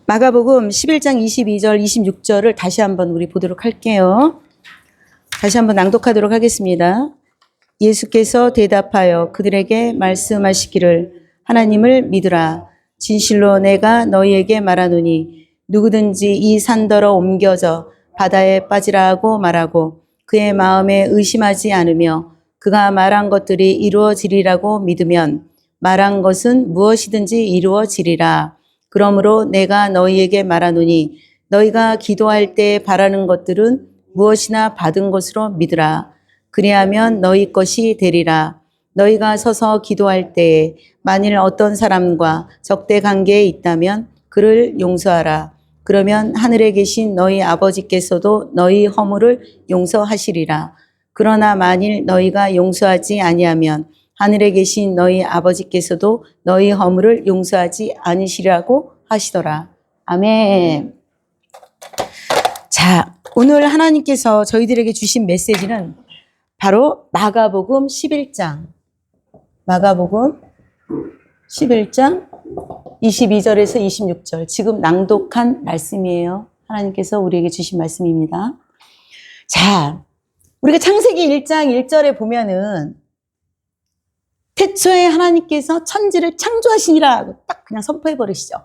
마가복음 11장 22절, 26절을 다시 한번 우리 보도록 할게요. 다시 한번 낭독하도록 하겠습니다. 예수께서 대답하여 그들에게 말씀하시기를 하나님을 믿으라. 진실로 내가 너희에게 말하노니 누구든지 이 산더러 옮겨져 바다에 빠지라 하고 말하고 그의 마음에 의심하지 않으며 그가 말한 것들이 이루어지리라고 믿으면 말한 것은 무엇이든지 이루어지리라. 그러므로 내가 너희에게 말하노니 너희가 기도할 때 바라는 것들은 무엇이나 받은 것으로 믿으라. 그리하면 너희 것이 되리라. 너희가 서서 기도할 때에 만일 어떤 사람과 적대 관계에 있다면 그를 용서하라. 그러면 하늘에 계신 너희 아버지께서도 너희 허물을 용서하시리라. 그러나 만일 너희가 용서하지 아니하면 하늘에 계신 너희 아버지께서도 너희 허물을 용서하지 않으시라고 하시더라. 아멘. 자, 오늘 하나님께서 저희들에게 주신 메시지는 바로 마가복음 11장. 마가복음 11장 22절에서 26절. 지금 낭독한 말씀이에요. 하나님께서 우리에게 주신 말씀입니다. 자, 우리가 창세기 1장 1절에 보면은 태초에 하나님께서 천지를 창조하시니라 딱 그냥 선포해 버리시죠.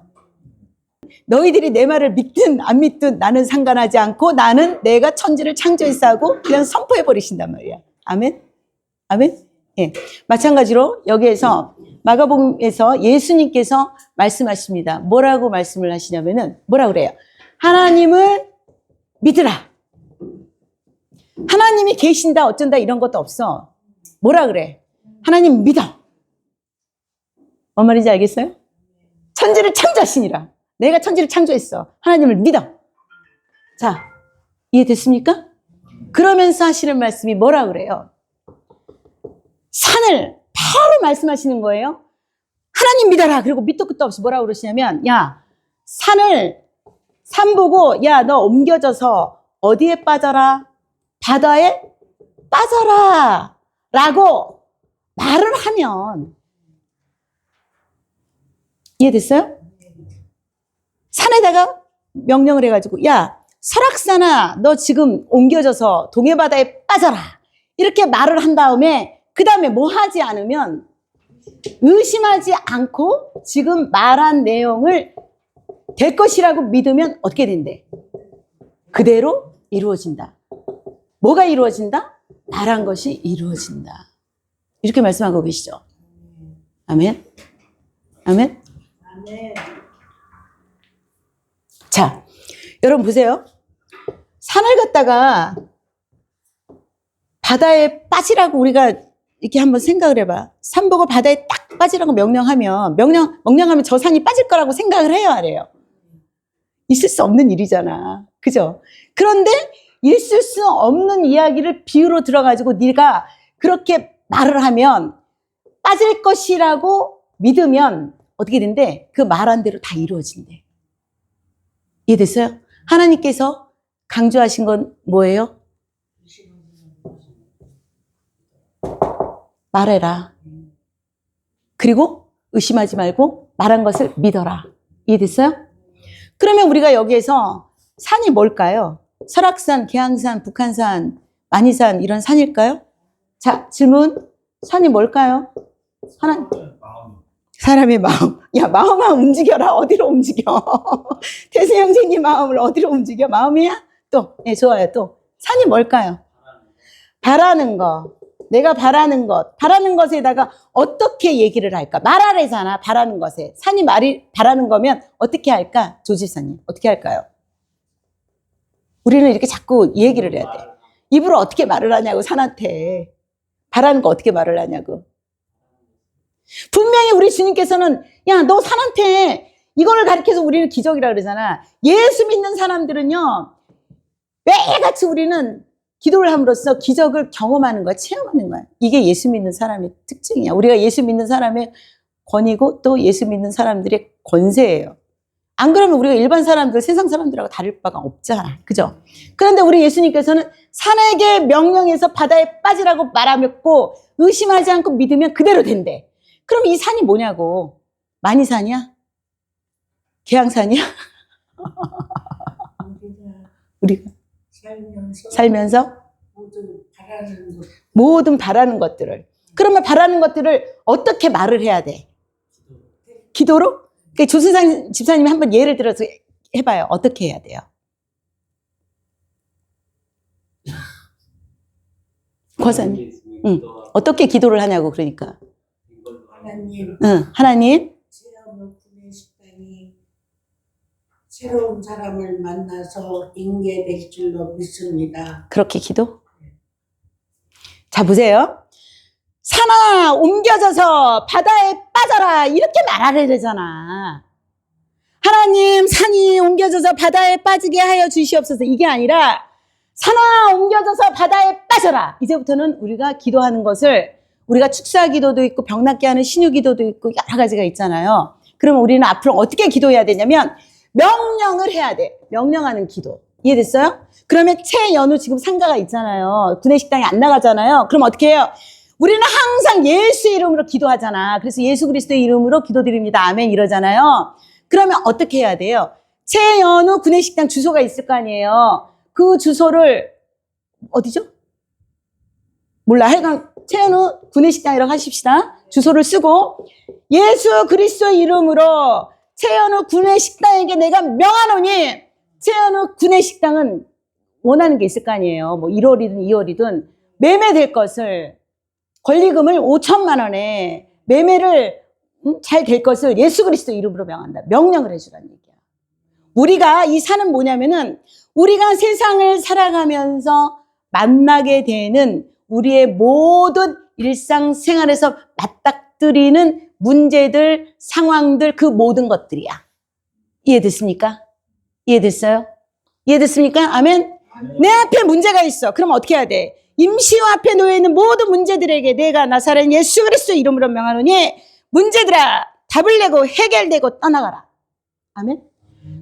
너희들이 내 말을 믿든 안 믿든 나는 상관하지 않고 나는 내가 천지를 창조했어 하고 그냥 선포해 버리신단 말이야. 아멘? 아멘? 예. 마찬가지로 여기에서 마가복음에서 예수님께서 말씀하십니다. 뭐라고 말씀을 하시냐면은 뭐라 그래요? 하나님을 믿으라. 하나님이 계신다 어쩐다 이런 것도 없어. 뭐라 그래? 하나님 믿어. 뭔 말인지 알겠어요? 천지를 창조하시니라. 내가 천지를 창조했어. 하나님을 믿어. 자, 이해됐습니까? 그러면서 하시는 말씀이 뭐라 그래요? 산을 바로 말씀하시는 거예요. 하나님 믿어라. 그리고 밑도 끝도 없이 뭐라고 그러시냐면 야, 산 보고 야, 너 옮겨져서 어디에 빠져라? 바다에 빠져라. 라고 말을 하면 이해됐어요? 산에다가 명령을 해가지고 야, 설악산아, 너 지금 옮겨져서 동해바다에 빠져라. 이렇게 말을 한 다음에 그 다음에 뭐 하지 않으면 의심하지 않고 지금 말한 내용을 될 것이라고 믿으면 어떻게 된대? 그대로 이루어진다. 뭐가 이루어진다? 말한 것이 이루어진다. 이렇게 말씀하고 계시죠? 아멘? 아멘? 아멘. 자, 여러분 보세요. 산을 갖다가 바다에 빠지라고 우리가 이렇게 한번 생각을 해봐. 산 보고 바다에 딱 빠지라고 명령하면 저 산이 빠질 거라고 생각을 해요, 안 해요? 있을 수 없는 일이잖아. 그죠? 그런데 있을 수 없는 이야기를 비유로 들어가지고 네가 그렇게 말을 하면 빠질 것이라고 믿으면 어떻게 된대? 그 말한 대로 다 이루어진대. 이해됐어요? 하나님께서 강조하신 건 뭐예요? 말해라. 그리고 의심하지 말고 말한 것을 믿어라. 이해됐어요? 그러면 우리가 여기에서 산이 뭘까요? 설악산, 계양산, 북한산, 만이산 이런 산일까요? 자, 질문. 산이 뭘까요? 사람의 마음. 야, 마음아 움직여라. 어디로 움직여? 태수 형제님 마음을 어디로 움직여? 마음이야? 또, 네, 좋아요. 또. 산이 뭘까요? 바라는 거. 내가 바라는 것. 바라는 것에다가 어떻게 얘기를 할까? 말하래잖아. 바라는 것에. 산이 바라는 거면 어떻게 할까? 조지사님. 어떻게 할까요? 우리는 이렇게 자꾸 얘기를 해야 돼. 입으로 어떻게 말을 하냐고, 산한테. 바라는 거 어떻게 말을 하냐고. 분명히 우리 주님께서는 야, 너 산한테 이거를 가르쳐서 우리는 기적이라 그러잖아. 예수 믿는 사람들은요, 매일같이 우리는 기도를 함으로써 기적을 경험하는 거야, 체험하는 거야. 이게 예수 믿는 사람의 특징이야. 우리가 예수 믿는 사람의 권위고 또 예수 믿는 사람들의 권세예요. 안 그러면 우리가 일반 사람들, 세상 사람들하고 다를 바가 없잖아. 그죠? 그런데 우리 예수님께서는 산에게 명령해서 바다에 빠지라고 말하고 의심하지 않고 믿으면 그대로 된대. 그럼 이 산이 뭐냐고. 만이산이야? 계양산이야? 우리가 살면서 살면서 모든 바라는 것. 것들을. 그러면 바라는 것들을 어떻게 말을 해야 돼? 기도로? 그러니까 조순상 집사님이 한번 예를 들어서 해봐요. 어떻게 해야 돼요? 권사님. 응. 어떻게 기도를 하냐고 그러니까. 하나님, 응. 하나님. 체험을 구내식당이 새로운 사람을 만나서 인계될 줄로 믿습니다. 그렇게 기도? 자, 보세요. 산아 옮겨져서 바다에 빠져라 이렇게 말하려 되잖아. 하나님 산이 옮겨져서 바다에 빠지게 하여 주시옵소서 이게 아니라 산아 옮겨져서 바다에 빠져라. 이제부터는 우리가 기도하는 것을 우리가 축사 기도도 있고 병 낫게 하는 신유 기도도 있고 여러 가지가 있잖아요. 그러면 우리는 앞으로 어떻게 기도해야 되냐면 명령을 해야 돼. 명령하는 기도. 이해됐어요? 그러면 최연우 지금 상가가 있잖아요. 구내식당에 안 나가잖아요. 그럼 어떻게 해요? 우리는 항상 예수 이름으로 기도하잖아. 그래서 예수 그리스도의 이름으로 기도드립니다. 아멘 이러잖아요. 그러면 어떻게 해야 돼요? 최연우 구내식당 주소가 있을 거 아니에요. 그 주소를 어디죠? 몰라. 하여간 최연우 구내식당이라고 하십시다. 주소를 쓰고 예수 그리스도의 이름으로 최연우 구내식당에게 내가 명하노니 최연우 구내식당은 원하는 게 있을 거 아니에요. 뭐 1월이든 2월이든 매매될 것을 권리금을 5천만 원에 매매를 잘 될 것을 예수 그리스도 이름으로 명한다. 명령을 해주라는 얘기야. 우리가 이 산은 뭐냐면은 우리가 세상을 살아가면서 만나게 되는 우리의 모든 일상생활에서 맞닥뜨리는 문제들, 상황들 그 모든 것들이야. 이해됐습니까? 이해됐어요? 이해됐습니까? 아멘? 내 앞에 문제가 있어. 그럼 어떻게 해야 돼? 임시와 앞에 놓여있는 모든 문제들에게 내가 나사렛 예수 그리스도 이름으로 명하노니 문제들아 답을 내고 해결되고 떠나가라. 아멘?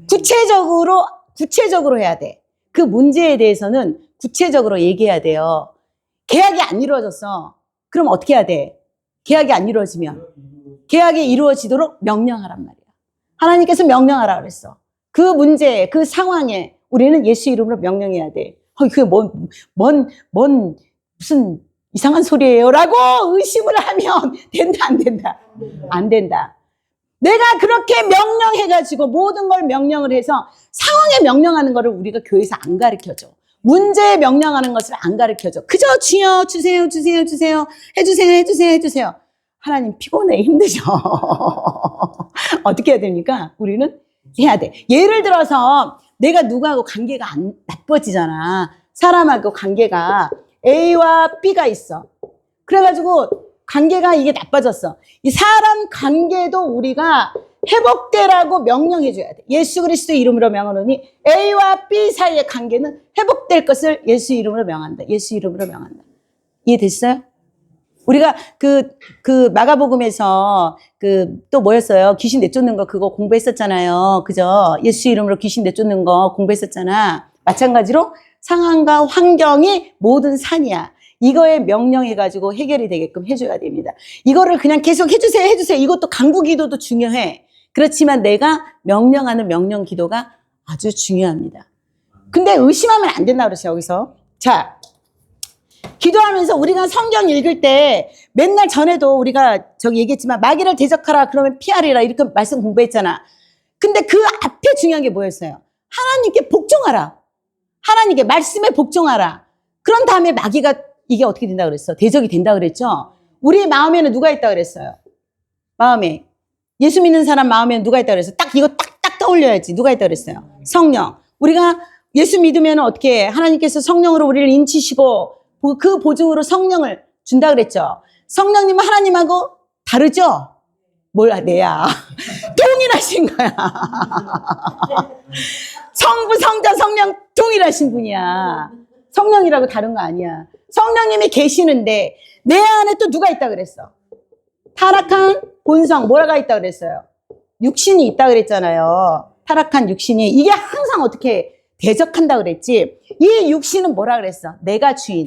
구체적으로 해야 돼. 그 문제에 대해서는 구체적으로 얘기해야 돼요. 계약이 안 이루어졌어. 그럼 어떻게 해야 돼? 계약이 안 이루어지면 계약이 이루어지도록 명령하란 말이야. 하나님께서 명령하라 그랬어. 그 문제, 그 상황에 우리는 예수 이름으로 명령해야 돼. 그게 무슨 이상한 소리예요? 라고 의심을 하면 된다, 안 된다? 안 된다. 내가 그렇게 명령해가지고 모든 걸 명령을 해서 상황에 명령하는 거를 우리가 교회에서 안 가르쳐줘. 문제에 명령하는 것을 안 가르쳐줘. 그저 주여 주세요, 주세요, 주세요. 해주세요, 해주세요, 해주세요. 하나님 피곤해, 힘드죠. 어떻게 해야 됩니까? 우리는 해야 돼. 예를 들어서 내가 누구하고 관계가 안 나빠지잖아. 사람하고 관계가 A와 B가 있어. 그래가지고 관계가 이게 나빠졌어. 이 사람 관계도 우리가 회복되라고 명령해줘야 돼. 예수 그리스도 이름으로 명하노니 A와 B 사이의 관계는 회복될 것을 예수 이름으로 명한다. 예수 이름으로 명한다. 이해됐어요? 우리가 그 마가복음에서 또 뭐였어요? 귀신 내쫓는 거 그거 공부했었잖아요. 그죠? 예수 이름으로 귀신 내쫓는 거 공부했었잖아. 마찬가지로 상황과 환경이 모든 산이야. 이거에 명령해가지고 해결이 되게끔 해줘야 됩니다. 이거를 그냥 계속 해주세요, 해주세요. 이것도 간구 기도도 중요해. 그렇지만 내가 명령하는 명령 기도가 아주 중요합니다. 근데 의심하면 안 된다 그랬어요, 여기서. 자, 기도하면서 우리가 성경 읽을 때 맨날 전에도 우리가 저기 얘기했지만 마귀를 대적하라 그러면 피하리라 이렇게 말씀 공부했잖아. 근데 그 앞에 중요한 게 뭐였어요? 하나님께 복종하라. 하나님께 말씀에 복종하라. 그런 다음에 마귀가 이게 어떻게 된다 그랬어? 대적이 된다 그랬죠? 우리 마음에는 누가 있다 그랬어요? 마음에. 예수 믿는 사람 마음에는 누가 있다 그랬어요? 딱 이거 딱 떠올려야지. 누가 있다 그랬어요? 성령. 우리가 예수 믿으면 어떻게 해? 하나님께서 성령으로 우리를 인치시고 그 보증으로 성령을 준다 그랬죠? 성령님은 하나님하고 다르죠? 몰라, 내야. 동일하신 거야. 성부, 성자, 성령 동일하신 분이야. 성령이라고 다른 거 아니야. 성령님이 계시는데 내 안에 또 누가 있다 그랬어? 타락한 본성, 뭐라가 있다 그랬어요? 육신이 있다 그랬잖아요. 타락한 육신이. 이게 항상 어떻게 대적한다 그랬지? 이 육신은 뭐라 그랬어? 내가 주인.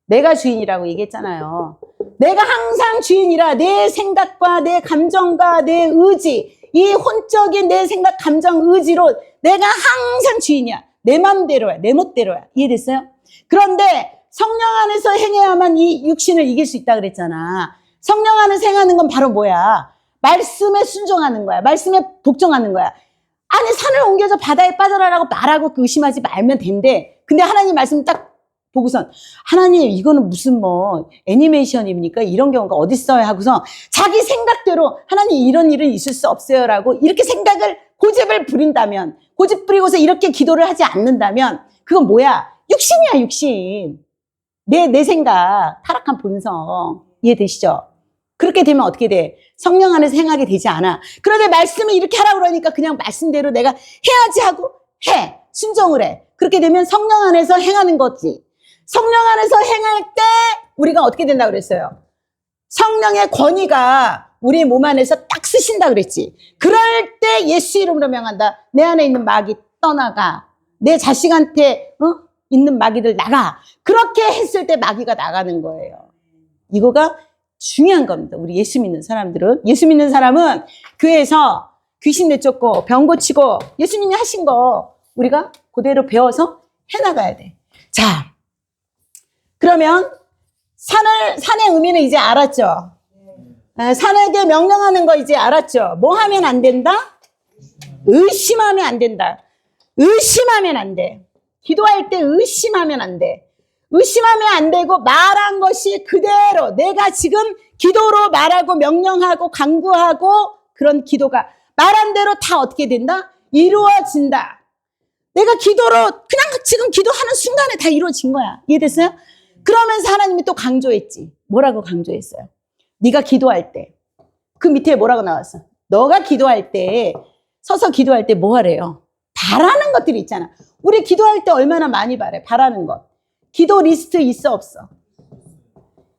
내가 주인이라고 얘기했잖아요. 내가 항상 주인이라 내 생각과 내 감정과 내 의지, 이 혼적인 내 생각, 감정, 의지로 내가 항상 주인이야. 내 맘대로야. 내 멋대로야. 이해됐어요? 그런데 성령 안에서 행해야만 이 육신을 이길 수 있다 그랬잖아. 성령 안에서 행하는 건 바로 뭐야? 말씀에 순종하는 거야. 말씀에 복종하는 거야. 아니 산을 옮겨서 바다에 빠져라라고 말하고 의심하지 말면 된대. 근데 하나님 말씀 딱 보고선 하나님 이거는 무슨 뭐 애니메이션입니까? 이런 경우가 어딨어요? 하고서 자기 생각대로 하나님 이런 일은 있을 수 없어요라고 이렇게 생각을 고집을 부린다면 고집 부리고서 이렇게 기도를 하지 않는다면 그건 뭐야? 육신이야 육신. 내 생각 타락한 본성 이해되시죠? 그렇게 되면 어떻게 돼? 성령 안에서 행하게 되지 않아. 그런데 말씀을 이렇게 하라고 그러니까 그냥 말씀대로 내가 해야지 하고 해. 순종을 해. 그렇게 되면 성령 안에서 행하는 거지. 성령 안에서 행할 때 우리가 어떻게 된다고 그랬어요? 성령의 권위가 우리 몸 안에서 딱 쓰신다 그랬지. 그럴 때 예수 이름으로 명한다. 내 안에 있는 마귀 떠나가. 내 자식한테 있는 마귀들 나가. 그렇게 했을 때 마귀가 나가는 거예요. 이거가 중요한 겁니다. 우리 예수 믿는 사람들은. 예수 믿는 사람은 교회에서 귀신 내쫓고 병 고치고 예수님이 하신 거 우리가 그대로 배워서 해나가야 돼. 자, 그러면 산의 의미는 이제 알았죠? 산에게 명령하는 거 이제 알았죠? 뭐 하면 안 된다? 의심하면 안 된다. 의심하면 안 돼. 기도할 때 의심하면 안 돼. 의심하면 안 되고 말한 것이 그대로 내가 지금 기도로 말하고 명령하고 강구하고 그런 기도가 말한 대로 다 어떻게 된다? 이루어진다. 내가 기도로 그냥 지금 기도하는 순간에 다 이루어진 거야. 이해됐어요? 그러면서 하나님이 또 강조했지. 뭐라고 강조했어요? 네가 기도할 때. 그 밑에 뭐라고 나왔어? 너가 기도할 때 서서 기도할 때 뭐 하래요? 바라는 것들이 있잖아. 우리 기도할 때 얼마나 많이 바래? 바라는 것. 기도 리스트 있어 없어?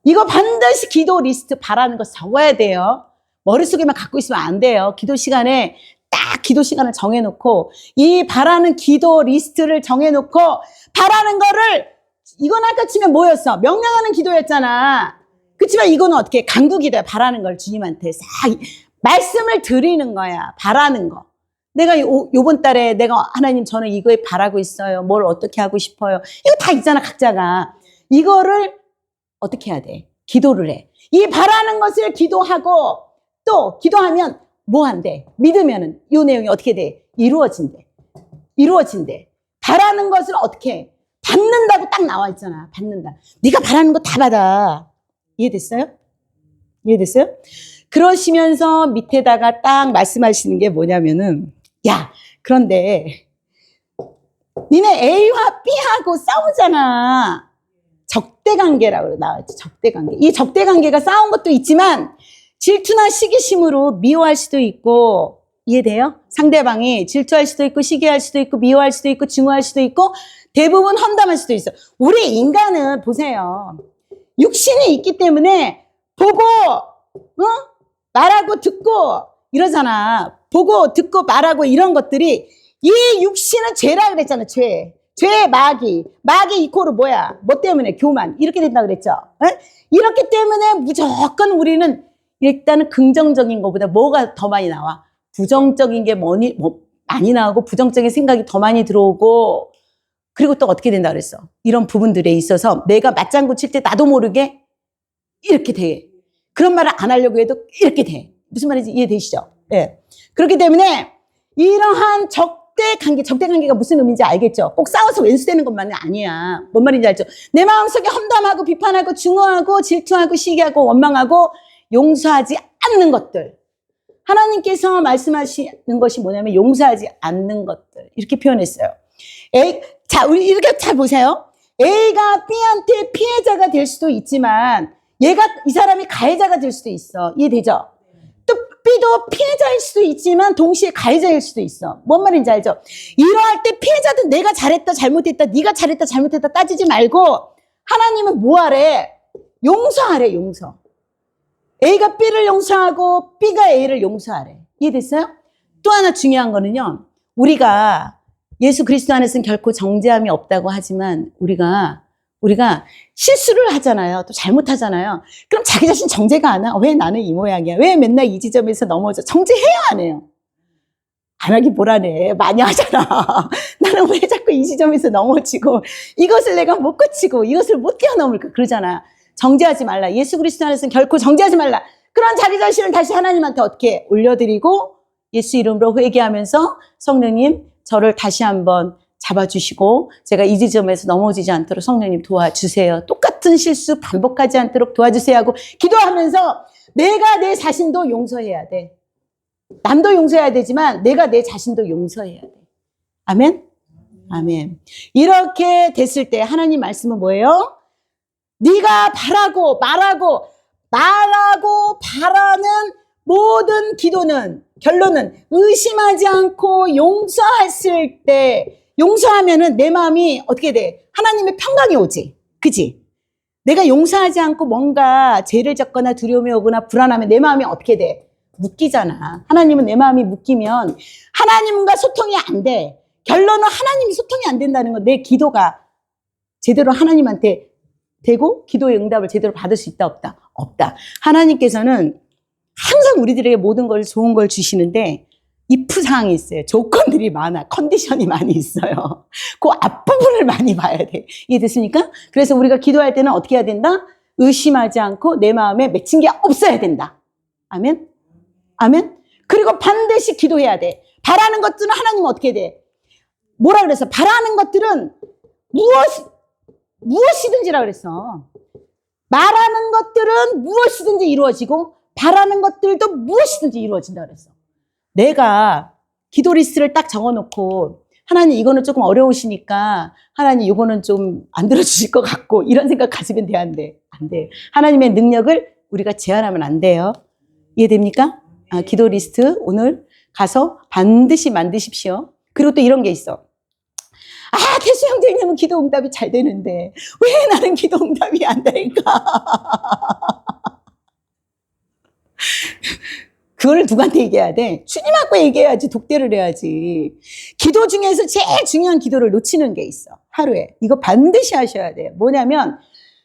이거 반드시 기도 리스트 바라는 거 적어야 돼요. 머릿속에만 갖고 있으면 안 돼요. 기도 시간에 딱 기도 시간을 정해놓고 이 바라는 기도 리스트를 정해놓고 바라는 거를 이건 아까 치면 뭐였어? 명령하는 기도였잖아. 그렇지만 이거는 어떻게 간구 기도야. 바라는 걸 주님한테 싹 말씀을 드리는 거야. 바라는 거. 내가 요번 달에 내가 하나님 저는 이거에 바라고 있어요. 뭘 어떻게 하고 싶어요. 이거 다 있잖아 각자가. 이거를 어떻게 해야 돼? 기도를 해. 이 바라는 것을 기도하고 또 기도하면 뭐 한대? 믿으면은 이 내용이 어떻게 돼? 이루어진대. 이루어진대. 바라는 것을 어떻게 해? 받는다고 딱 나와 있잖아. 받는다. 네가 바라는 거 다 받아. 이해됐어요? 이해됐어요? 그러시면서 밑에다가 딱 말씀하시는 게 뭐냐면은 야, 그런데 니네 A와 B하고 싸우잖아. 적대관계라고 나왔지. 적대관계. 이 적대관계가 싸운 것도 있지만 질투나 시기심으로 미워할 수도 있고 이해돼요? 상대방이 질투할 수도 있고 시기할 수도 있고 미워할 수도 있고 증오할 수도 있고 대부분 험담할 수도 있어. 우리 인간은 보세요. 육신이 있기 때문에 보고 말하고 듣고 이러잖아. 보고 듣고 말하고 이런 것들이 이 육신은 죄라 그랬잖아. 죄. 죄의 마귀. 마귀 이코르 뭐야? 뭐 때문에? 교만. 이렇게 된다 그랬죠. 에? 이렇기 때문에 무조건 우리는 일단은 긍정적인 것보다 뭐가 더 많이 나와? 부정적인 게 많이 나오고 부정적인 생각이 더 많이 들어오고 그리고 또 어떻게 된다 그랬어? 이런 부분들에 있어서 내가 맞장구 칠 때 나도 모르게 이렇게 돼. 그런 말을 안 하려고 해도 이렇게 돼. 무슨 말인지 이해되시죠? 예. 그렇기 때문에 이러한 적대관계가 무슨 의미인지 알겠죠? 꼭 싸워서 왼수되는 것만은 아니야. 뭔 말인지 알죠? 내 마음속에 험담하고 비판하고 증오하고 질투하고 시기하고 원망하고 용서하지 않는 것들. 하나님께서 말씀하시는 것이 뭐냐면 용서하지 않는 것들. 이렇게 표현했어요. 자, 우리 이렇게 잘 보세요. A가 B한테 피해자가 될 수도 있지만 이 사람이 가해자가 될 수도 있어. 이해되죠? 또 B도 피해자일 수도 있지만 동시에 가해자일 수도 있어. 뭔 말인지 알죠? 이러할 때 피해자든 내가 잘했다 잘못했다 네가 잘했다 잘못했다 따지지 말고 하나님은 뭐 하래? 용서하래. 용서. A가 B를 용서하고 B가 A를 용서하래. 이해됐어요? 또 하나 중요한 거는요. 우리가 예수 그리스도 안에서는 결코 정죄함이 없다고 하지만 우리가 실수를 하잖아요. 또 잘못하잖아요. 그럼 자기 자신 정죄가 안 와? 왜 나는 이 모양이야? 왜 맨날 이 지점에서 넘어져? 정죄해야 안 해요? 안 하기 뭐라네. 많이 하잖아. 나는 왜 자꾸 이 지점에서 넘어지고 이것을 내가 못 고치고 이것을 못 뛰어넘을까 그러잖아. 정죄하지 말라. 예수 그리스도 안에서는 결코 정죄하지 말라. 그런 자기 자신을 다시 하나님한테 어떻게 올려드리고 예수 이름으로 회개하면서 성령님 저를 다시 한번 잡아주시고 제가 이 지점에서 넘어지지 않도록 성령님 도와주세요. 똑같은 실수 반복하지 않도록 도와주세요 하고 기도하면서 내가 내 자신도 용서해야 돼. 남도 용서해야 되지만 내가 내 자신도 용서해야 돼. 아멘? 아멘. 이렇게 됐을 때 하나님 말씀은 뭐예요? 네가 바라고 바라는 모든 기도는 결론은 의심하지 않고 용서했을 때 용서하면은 내 마음이 어떻게 돼? 하나님의 평강이 오지. 그지? 내가 용서하지 않고 뭔가 죄를 졌거나 두려움이 오거나 불안하면 내 마음이 어떻게 돼? 묶이잖아. 하나님은 내 마음이 묶이면 하나님과 소통이 안 돼. 결론은 하나님이 소통이 안 된다는 건 내 기도가 제대로 하나님한테 되고 기도의 응답을 제대로 받을 수 있다 없다? 없다. 하나님께서는 항상 우리들에게 모든 걸 좋은 걸 주시는데 if 사항이 있어요. 조건들이 많아. 컨디션이 많이 있어요. 그 앞부분을 많이 봐야 돼. 이해됐습니까? 그래서 우리가 기도할 때는 어떻게 해야 된다? 의심하지 않고 내 마음에 맺힌 게 없어야 된다. 아멘? 아멘? 그리고 반드시 기도해야 돼. 바라는 것들은 하나님은 어떻게 돼? 뭐라 그랬어? 바라는 것들은 무엇이든지라 그랬어. 말하는 것들은 무엇이든지 이루어지고 바라는 것들도 무엇이든지 이루어진다 그랬어. 내가 기도 리스트를 딱 적어놓고 하나님 이거는 조금 어려우시니까 하나님 이거는 좀 안 들어주실 것 같고 이런 생각 가지면 돼, 안 돼? 안 돼. 하나님의 능력을 우리가 제한하면 안 돼요. 이해됩니까? 기도 리스트 오늘 가서 반드시 만드십시오. 그리고 또 이런 게 있어. 태수 형제님은 기도 응답이 잘 되는데 왜 나는 기도 응답이 안 될까? 그걸 누구한테 얘기해야 돼? 주님하고 얘기해야지. 독대를 해야지. 기도 중에서 제일 중요한 기도를 놓치는 게 있어. 하루에. 이거 반드시 하셔야 돼요. 뭐냐면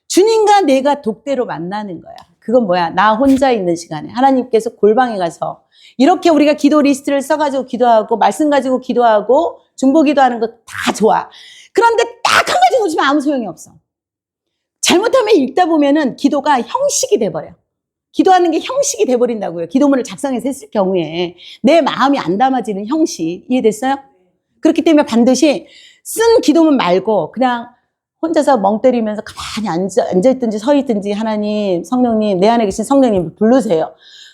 주님과 내가 독대로 만나는 거야. 그건 뭐야? 나 혼자 있는 시간에 하나님께서 골방에 가서 이렇게 우리가 기도 리스트를 써가지고 기도하고 말씀 가지고 기도하고 중보 기도하는 거 다 좋아. 그런데 딱 한 가지 놓치면 아무 소용이 없어. 잘못하면 읽다 보면은 기도가 형식이 돼버려. 기도하는 게 형식이 돼버린다고요. 기도문을 작성해서 했을 경우에 내 마음이 안 담아지는 형식. 이해됐어요? 그렇기 때문에 반드시 쓴 기도문 말고 그냥 혼자서 멍 때리면서 가만히 앉아있든지 서있든지 하나님, 성령님, 내 안에 계신 성령님 부르세요.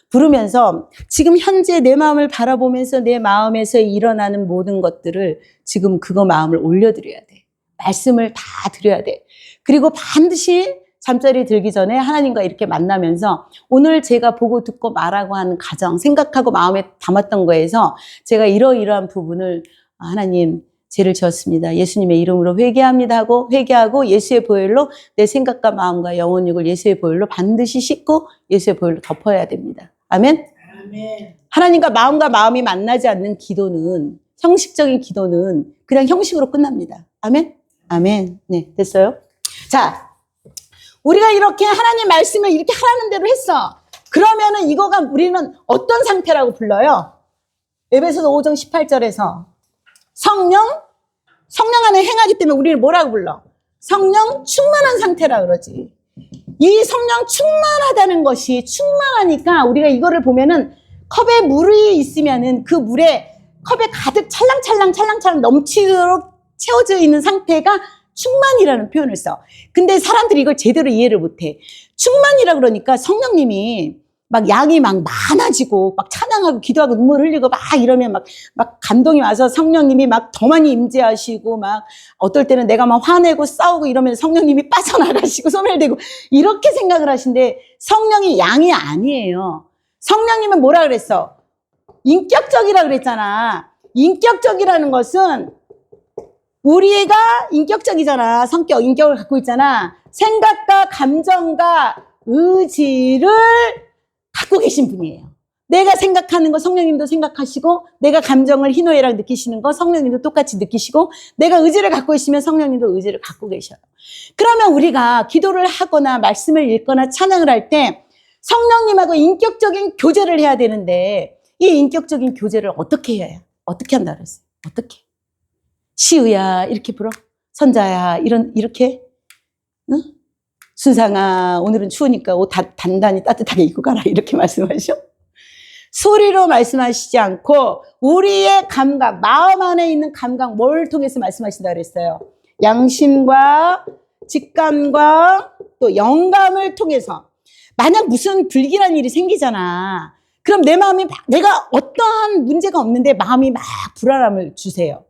부르면서 지금 현재 내 마음을 바라보면서 내 마음에서 일어나는 모든 것들을 지금 그거 마음을 올려드려야 돼. 말씀을 다 드려야 돼. 그리고 반드시 잠자리 들기 전에 하나님과 이렇게 만나면서 오늘 제가 보고 듣고 말하고 하는 가정, 생각하고 마음에 담았던 거에서 제가 이러이러한 부분을 하나님 죄를 지었습니다. 예수님의 이름으로 회개합니다 하고 회개하고 예수의 보혈로 내 생각과 마음과 영혼 육을 예수의 보혈로 반드시 씻고 예수의 보혈로 덮어야 됩니다. 아멘? 아멘. 하나님과 마음이 만나지 않는 기도는 형식적인 기도는 그냥 형식으로 끝납니다. 아멘? 아멘. 네, 됐어요? 자, 우리가 이렇게 하나님 말씀을 이렇게 하라는 대로 했어. 그러면은 이거가 우리는 어떤 상태라고 불러요? 에베소서 5장 18절에서 성령 안에 행하기 때문에 우리를 뭐라고 불러? 성령 충만한 상태라 그러지. 이 성령 충만하다는 것이 충만하니까 우리가 이거를 보면은 컵에 물이 있으면은 그 물에 컵에 가득 찰랑찰랑 넘치도록 채워져 있는 상태가 충만이라는 표현을 써. 근데 사람들이 이걸 제대로 이해를 못해. 충만이라 그러니까 성령님이 막 양이 막 많아지고 막 찬양하고 기도하고 눈물 흘리고 막 이러면 막 감동이 와서 성령님이 막 더 많이 임재하시고 막 어떨 때는 내가 막 화내고 싸우고 이러면 성령님이 빠져나가시고 소멸되고 이렇게 생각을 하신데 성령이 양이 아니에요. 성령님은 뭐라 그랬어? 인격적이라 그랬잖아. 인격적이라는 것은 우리가 인격적이잖아. 인격을 갖고 있잖아. 생각과 감정과 의지를 갖고 계신 분이에요. 내가 생각하는 거 성령님도 생각하시고 내가 감정을 희노애락 느끼시는 거 성령님도 똑같이 느끼시고 내가 의지를 갖고 있으면 성령님도 의지를 갖고 계셔요. 그러면 우리가 기도를 하거나 말씀을 읽거나 찬양을 할 때 성령님하고 인격적인 교제를 해야 되는데 이 인격적인 교제를 어떻게 해야 해요? 어떻게 한다 그랬어요? 어떻게? 시우야 이렇게 불어? 선자야 이렇게? 응? 순상아 오늘은 추우니까 옷 단단히 따뜻하게 입고 가라 이렇게 말씀하셔? 소리로 말씀하시지 않고 우리의 감각, 마음 안에 있는 감각 뭘 통해서 말씀하신다 그랬어요? 양심과 직감과 또 영감을 통해서. 만약 무슨 불길한 일이 생기잖아. 그럼 내 마음이 내가 어떠한 문제가 없는데 마음이 막 불안함을 주세요.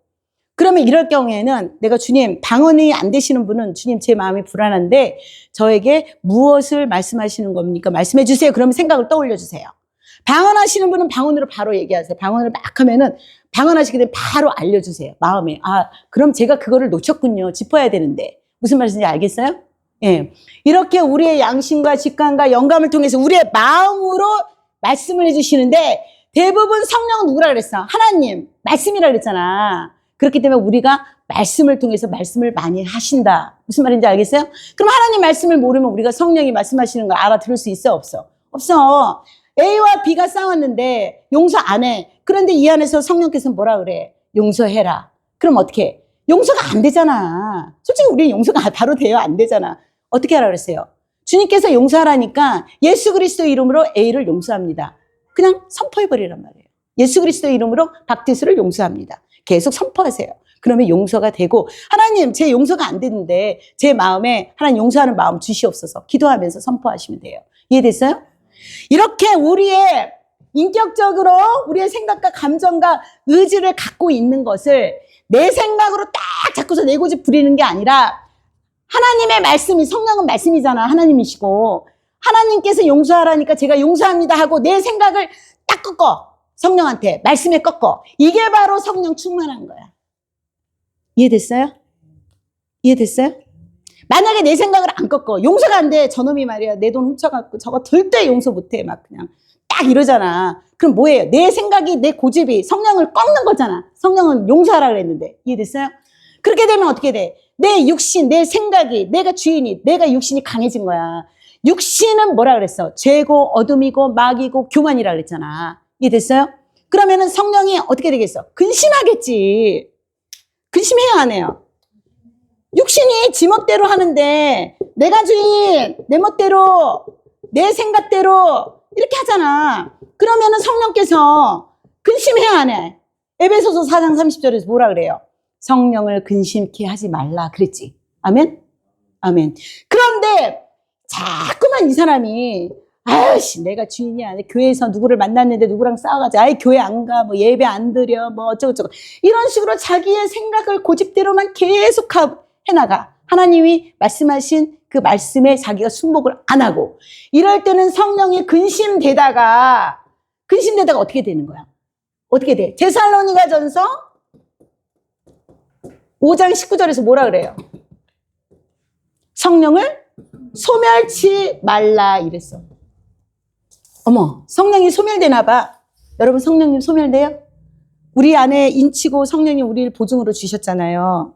그러면 이럴 경우에는 내가 주님 방언이 안 되시는 분은 주님 제 마음이 불안한데 저에게 무엇을 말씀하시는 겁니까? 말씀해 주세요. 그러면 생각을 떠올려 주세요. 방언하시는 분은 방언으로 바로 얘기하세요. 방언을 막 하면은 방언하시게 되면 바로 알려주세요. 마음에. 아, 그럼 제가 그거를 놓쳤군요. 짚어야 되는데. 무슨 말인지 알겠어요? 예. 이렇게 우리의 양심과 직감과 영감을 통해서 우리의 마음으로 말씀을 해주시는데 대부분 성령은 누구라 그랬어? 하나님. 말씀이라 그랬잖아. 그렇기 때문에 우리가 말씀을 통해서 말씀을 많이 하신다. 무슨 말인지 알겠어요? 그럼 하나님 말씀을 모르면 우리가 성령이 말씀하시는 걸 알아들을 수 있어? 없어? 없어. A와 B가 싸웠는데 용서 안 해. 그런데 이 안에서 성령께서 뭐라 그래? 용서해라. 그럼 어떻게 해? 용서가 안 되잖아. 솔직히 우리는 용서가 바로 돼요? 안 되잖아. 어떻게 하라 그랬어요? 주님께서 용서하라니까 예수 그리스도 이름으로 A를 용서합니다. 그냥 선포해버리란 말이에요. 예수 그리스도 이름으로 박태수를 용서합니다. 계속 선포하세요. 그러면 용서가 되고 하나님 제 용서가 안 되는데 제 마음에 하나님 용서하는 마음 주시옵소서 기도하면서 선포하시면 돼요. 이해됐어요? 이렇게 우리의 인격적으로 우리의 생각과 감정과 의지를 갖고 있는 것을 내 생각으로 딱 잡고서 내 고집 부리는 게 아니라 하나님의 말씀이 성령은 말씀이잖아. 하나님이시고 하나님께서 용서하라니까 제가 용서합니다 하고 내 생각을 딱 꺾어. 성령한테 말씀에 꺾어. 이게 바로 성령 충만한 거야. 이해됐어요? 이해됐어요? 만약에 내 생각을 안 꺾어. 용서가 안 돼. 저놈이 말이야. 내 돈 훔쳐갖고 저거 절대 용서 못해. 막 그냥 딱 이러잖아. 그럼 뭐예요? 내 생각이 내 고집이 성령을 꺾는 거잖아. 성령은 용서하라 그랬는데. 이해됐어요? 그렇게 되면 어떻게 돼? 내 육신, 내 생각이, 내가 주인이, 내가 육신이 강해진 거야. 육신은 뭐라 그랬어? 죄고 어둠이고 마귀고 교만이라 그랬잖아. 이해됐어요? 그러면은 성령이 어떻게 되겠어? 근심하겠지. 근심해야 안 해요? 육신이 지멋대로 하는데 내가 주인, 내 멋대로, 내 생각대로 이렇게 하잖아. 그러면은 성령께서 근심해야 안 해? 에베소서 4장 30절에서 뭐라 그래요? 성령을 근심케 하지 말라 그랬지. 아멘? 아멘. 그런데 자꾸만 이 사람이 아유씨 내가 주인이 아니야. 교회에서 누구를 만났는데 누구랑 싸워가지고 아이 교회 안 가, 뭐 예배 안 드려, 뭐 어쩌고저쩌고 이런 식으로 자기의 생각을 고집대로만 계속 해나가. 하나님이 말씀하신 그 말씀에 자기가 순복을 안 하고 이럴 때는 성령이 근심되다가 어떻게 되는 거야? 어떻게 돼? 데살로니가전서 5장 19절에서 뭐라 그래요? 성령을 소멸치 말라 이랬어. 어머, 성령이 소멸되나 봐. 여러분 성령님 소멸돼요? 우리 안에 인치고 성령이 우리를 보증으로 주셨잖아요.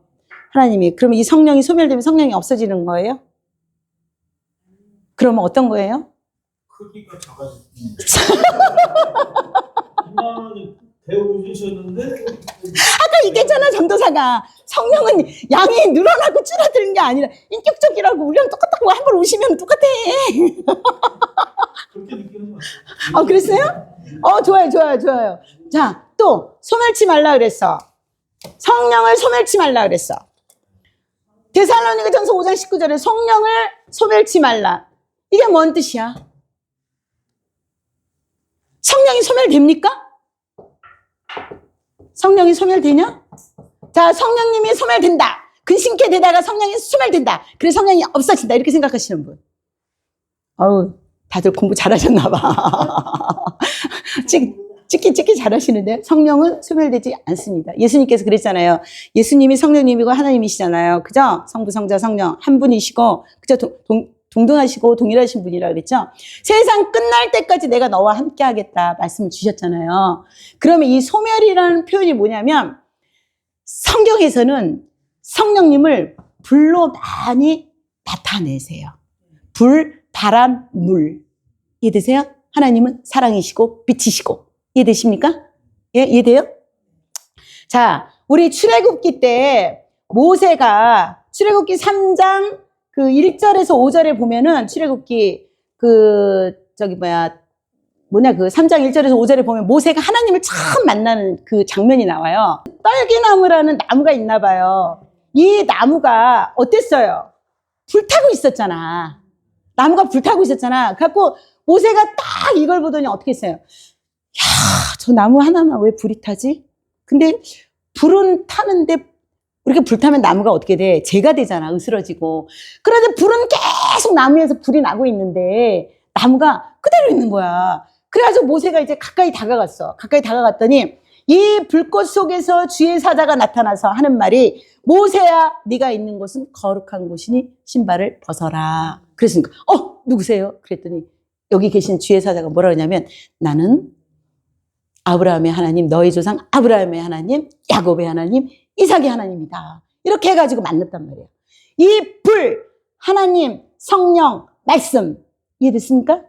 하나님이. 그러면 이 성령이 소멸되면 성령이 없어지는 거예요? 그러면 어떤 거예요? 크기가 작아졌네. 이만한 배우주셨는데 아까 얘기했잖아 전도사가. 성령은 양이 늘어나고 줄어드는 게 아니라 인격적이라고 우리랑 똑같다고 한 번 오시면 똑같아. 그렇게 느끼는 것 같아요. 아, 그랬어요? 좋아요. 자, 또 소멸치 말라 그랬어. 성령을 소멸치 말라 그랬어. 데살로니가전서 5장 19절에 성령을 소멸치 말라. 이게 뭔 뜻이야? 성령이 소멸됩니까? 성령이 소멸되냐? 자, 성령님이 소멸된다. 근심케 되다가 성령이 소멸된다. 그래서 성령이 없어진다. 이렇게 생각하시는 분. 어우, 다들 공부 잘하셨나 봐. 찍기 잘하시는데 성령은 소멸되지 않습니다. 예수님께서 그랬잖아요. 예수님이 성령님이고 하나님이시잖아요. 그죠? 성부, 성자, 성령 한 분이시고 그죠? 동등하시고 동일하신 분이라 그랬죠. 세상 끝날 때까지 내가 너와 함께 하겠다 말씀을 주셨잖아요. 그러면 이 소멸이라는 표현이 뭐냐면 성경에서는 성령님을 불로 많이 나타내세요. 불, 바람, 물. 이해되세요? 하나님은 사랑이시고 빛이시고. 이해되십니까? 예, 이해돼요? 자, 우리 출애굽기 때 모세가 출애굽기 3장 그 1절에서 5절에 보면은 출애굽기 그 3장 1절에서 5절에 보면 모세가 하나님을 처음 만나는 그 장면이 나와요. 딸기나무라는 나무가 있나 봐요. 이 나무가 어땠어요? 불타고 있었잖아. 나무가 불타고 있었잖아. 그래갖고 모세가 딱 이걸 보더니 어떻게 했어요? 야, 저 나무 하나만 왜 불이 타지? 근데 불은 타는데 이렇게 불타면 나무가 어떻게 돼? 재가 되잖아. 으스러지고. 그런데 불은 계속 나무에서 불이 나고 있는데 나무가 그대로 있는 거야. 그래가지고 모세가 이제 가까이 다가갔어. 가까이 다가갔더니 이 불꽃 속에서 주의 사자가 나타나서 하는 말이 모세야 네가 있는 곳은 거룩한 곳이니 신발을 벗어라. 그랬으니까 누구세요? 그랬더니 여기 계신 주의 사자가 뭐라 그러냐면 나는 아브라함의 하나님, 너희 조상 아브라함의 하나님, 야곱의 하나님, 이삭의 하나님이다. 이렇게 해가지고 만났단 말이에요. 이 불, 하나님, 성령, 말씀. 이해됐습니까?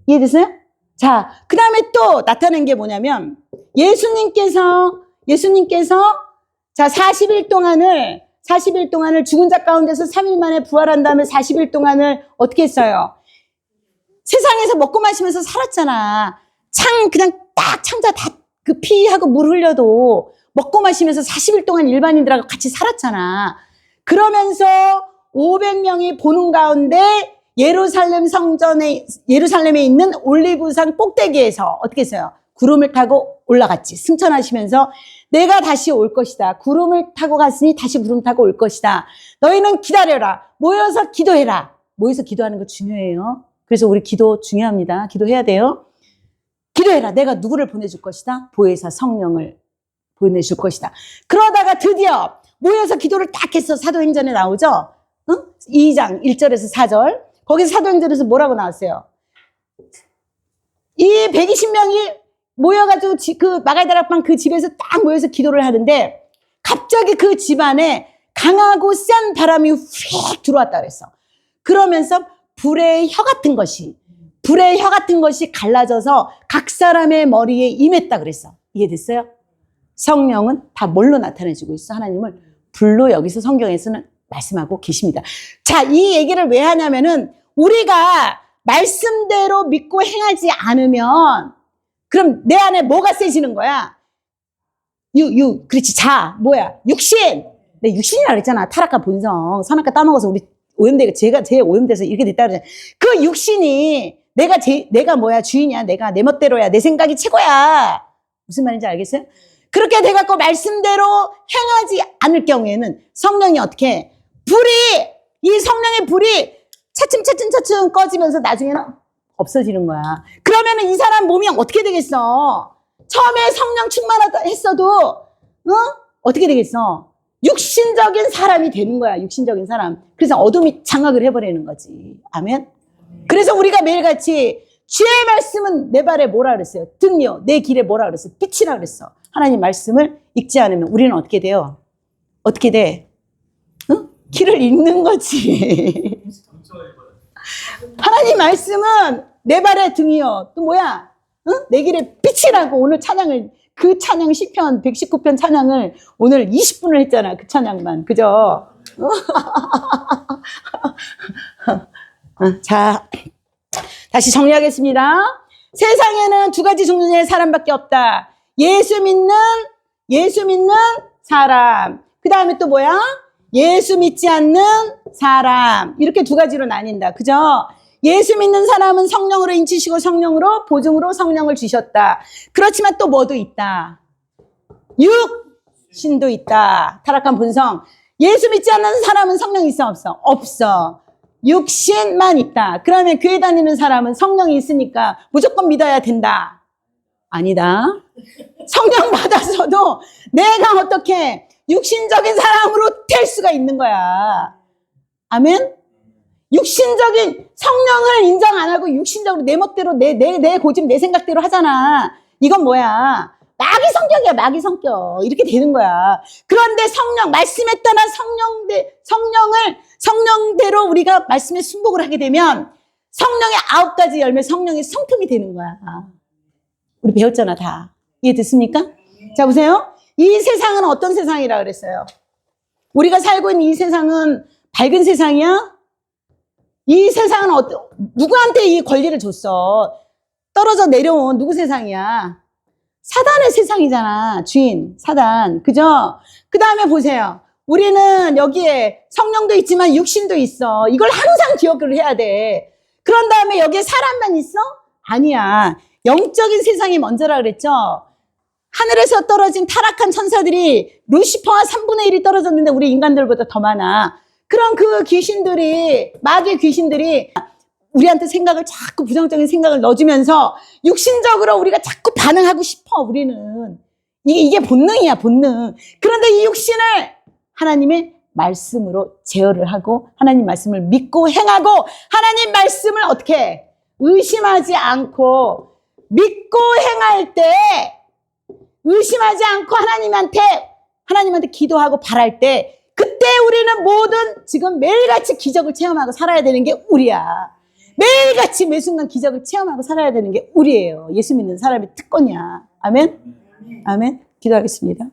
이해됐어요? 자, 그 다음에 또 나타난 게 뭐냐면 예수님께서 자, 40일 동안을 죽은 자 가운데서 3일 만에 부활한 다음에 40일 동안을 어떻게 했어요? 세상에서 먹고 마시면서 살았잖아. 그냥 딱 창자 다 그 피하고 물 흘려도 먹고 마시면서 40일 동안 일반인들하고 같이 살았잖아. 그러면서 500명이 보는 가운데 예루살렘에 있는 올리브산 꼭대기에서 어떻게 했어요? 구름을 타고 올라갔지. 승천하시면서 내가 다시 올 것이다. 구름을 타고 갔으니 다시 구름 타고 올 것이다. 너희는 기다려라. 모여서 기도해라. 모여서 기도하는 거 중요해요. 그래서 우리 기도 중요합니다. 기도해야 돼요. 기도해라. 내가 누구를 보내줄 것이다? 보혜사 성령을 보내줄 것이다. 그러다가 드디어 모여서 기도를 딱 해서 사도행전에 나오죠? 응? 2장 1절에서 4절. 거기서 사도행전에서 뭐라고 나왔어요? 이 120명이 모여가지고 그 마가다락방 그 집에서 딱 모여서 기도를 하는데 갑자기 그 집안에 강하고 센 바람이 휙 들어왔다 그랬어. 그러면서 불의 혀 같은 것이 갈라져서 각 사람의 머리에 임했다 그랬어. 이해됐어요? 성령은 다 뭘로 나타내주고 있어? 하나님을 불로 여기서 성경에서는 말씀하고 계십니다. 자, 이 얘기를 왜 하냐면은 우리가 말씀대로 믿고 행하지 않으면 그럼 내 안에 뭐가 세지는 거야? 그렇지. 육신. 내 육신이라 그랬잖아. 타락과 본성. 선악과 따먹어서 우리 오염되고 제 오염돼서 이렇게 됐다 그러잖아. 그 육신이 내가 뭐야? 주인이야. 내가 내 멋대로야. 내 생각이 최고야. 무슨 말인지 알겠어요? 그렇게 돼갖고 말씀대로 행하지 않을 경우에는 성령이 어떻게 이 성령의 불이 차츰 꺼지면서 나중에는 없어지는 거야. 그러면은 이 사람 몸이 어떻게 되겠어? 처음에 성령 충만하다 했어도 어떻게 되겠어? 육신적인 사람이 되는 거야. 육신적인 사람. 그래서 어둠이 장악을 해버리는 거지. 아멘. 그래서 우리가 매일같이 주의 말씀은 내 발에 뭐라 그랬어요? 등이요. 내 길에 뭐라 그랬어요? 빛이라 그랬어. 하나님 말씀을 읽지 않으면 우리는 어떻게 돼요? 어떻게 돼? 길을 잃는 거지. 하나님 말씀은 내 발의 등이요. 또 뭐야? 내 길에 빛이라고 오늘 그 찬양 시편 119편 찬양을 오늘 20분을 했잖아. 그 찬양만. 그죠? 자, 다시 정리하겠습니다. 세상에는 두 가지 종류의 사람밖에 없다. 예수 믿는 사람. 그 다음에 또 뭐야? 예수 믿지 않는 사람. 이렇게 두 가지로 나뉜다. 그죠? 예수 믿는 사람은 성령으로 인치시고 성령으로 보증으로 성령을 주셨다. 그렇지만 또 뭐도 있다. 육신도 있다. 타락한 본성. 예수 믿지 않는 사람은 성령이 있어 없어? 없어. 육신만 있다. 그러면 교회 다니는 사람은 성령이 있으니까 무조건 믿어야 된다. 아니다. 성령 받아서도 내가 어떻게 육신적인 사람으로 될 수가 있는 거야. 아멘? 육신적인 성령을 인정 안 하고 육신적으로 내 멋대로 내 고집 내 생각대로 하잖아. 이건 뭐야? 마귀 성격이야. 마귀 성격. 이렇게 되는 거야. 그런데 말씀에 따라 성령대로 우리가 말씀에 순복을 하게 되면 성령의 9가지 열매, 성령의 성품이 되는 거야. 우리 배웠잖아, 다. 이해됐습니까? 자, 보세요. 이 세상은 어떤 세상이라 그랬어요? 우리가 살고 있는 이 세상은 밝은 세상이야? 이 세상은 누구한테 이 권리를 줬어? 떨어져 내려온 누구 세상이야? 사단의 세상이잖아. 주인, 사단. 그죠? 그 다음에 보세요. 우리는 여기에 성령도 있지만 육신도 있어. 이걸 항상 기억을 해야 돼. 그런 다음에 여기에 사람만 있어? 아니야. 영적인 세상이 먼저라 그랬죠? 하늘에서 떨어진 타락한 천사들이 루시퍼와 3분의 1이 떨어졌는데 우리 인간들보다 더 많아. 그런 그 귀신들이, 마귀의 귀신들이 우리한테 생각을 자꾸 부정적인 생각을 넣어주면서 육신적으로 우리가 자꾸 반응하고 싶어, 우리는. 이게 본능이야, 본능. 그런데 이 육신을 하나님의 말씀으로 제어를 하고 하나님 말씀을 믿고 행하고 하나님 말씀을 어떻게 해? 의심하지 않고 믿고 행할 때 의심하지 않고 하나님한테 기도하고 바랄 때 그때 우리는 모든 지금 매일같이 기적을 체험하고 살아야 되는 게 우리야. 매일같이 매 순간 기적을 체험하고 살아야 되는 게 우리예요. 예수 믿는 사람의 특권이야. 아멘? 아멘. 기도하겠습니다.